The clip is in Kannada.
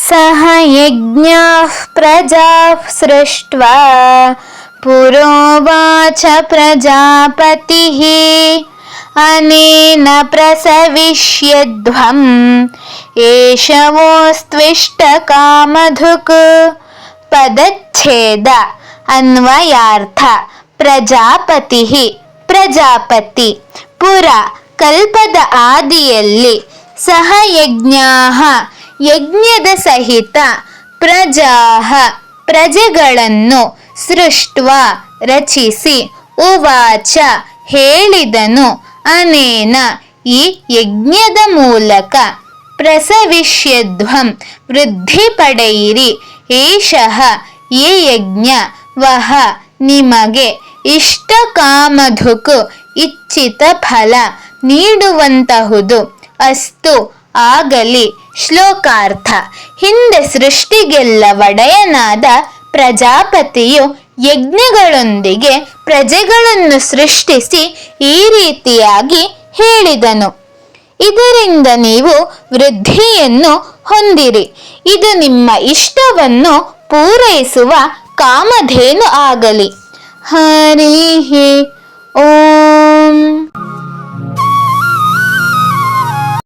ಸಹ ಯಜ್ಞಃ ಪ್ರಜಾಃ ಸೃಷ್ಟ್ವಾ ಪುರೋವಾಚ ಪ್ರಜಾಪತಿಃ ಅನೇನ ಪ್ರಸವಿಷ್ಯಧ್ವಂ ಏಷವೋಸ್ತ್ವಿಷ್ಟಕಾಮಧುಕ್. ಪದಚ್ಛೇದ ಅನ್ವಯಾರ್ಥ. ಪ್ರಜಾಪತಿ ಪ್ರಜಾಪತಿ. ಪುರ ಕಲ್ಪದ ಆದಿಯಲ್ಲಿ. ಸಹ ಯಜ್ಞಾಃ ಯಜ್ಞದ ಸಹಿತ. ಪ್ರಜಾಃ ಪ್ರಜೆಗಳನ್ನು. ಸೃಷ್ಟ್ವಾ ರಚಿಸಿ. ಉವಾಚ ಹೇಳಿದನು. ಅನೇನ ಈ ಯಜ್ಞದ ಮೂಲಕ. ಪ್ರಸವಿಷ್ಯಧ್ವಂ ವೃದ್ಧಿ ಪಡೆಯಿರಿ. ಏಷಃ ಈ ಯಜ್ಞ. ವಹ ನಿಮಗೆ. ಇಷ್ಟ ಕಾಮಧುಕ್ ಇಚ್ಛಿತ ಫಲ ನೀಡುವಂತಹುದು. ಅಸ್ತು ಆಗಲಿ. ಶ್ಲೋಕಾರ್ಥ. ಹಿಂದೆ ಸೃಷ್ಟಿಗೆಲ್ಲ ಒಡೆಯನಾದ ಪ್ರಜಾಪತಿಯು ಯಜ್ಞಗಳೊಂದಿಗೆ ಪ್ರಜೆಗಳನ್ನು ಸೃಷ್ಟಿಸಿ ಈ ರೀತಿಯಾಗಿ ಹೇಳಿದನು. ಇದರಿಂದ ನೀವು ವೃದ್ಧಿಯನ್ನು ಹೊಂದಿರಿ. ಇದು ನಿಮ್ಮ ಇಷ್ಟವನ್ನು ಪೂರೈಸುವ ಕಾಮಧೇನು ಆಗಲಿ. ಹರಿ ಓಂ.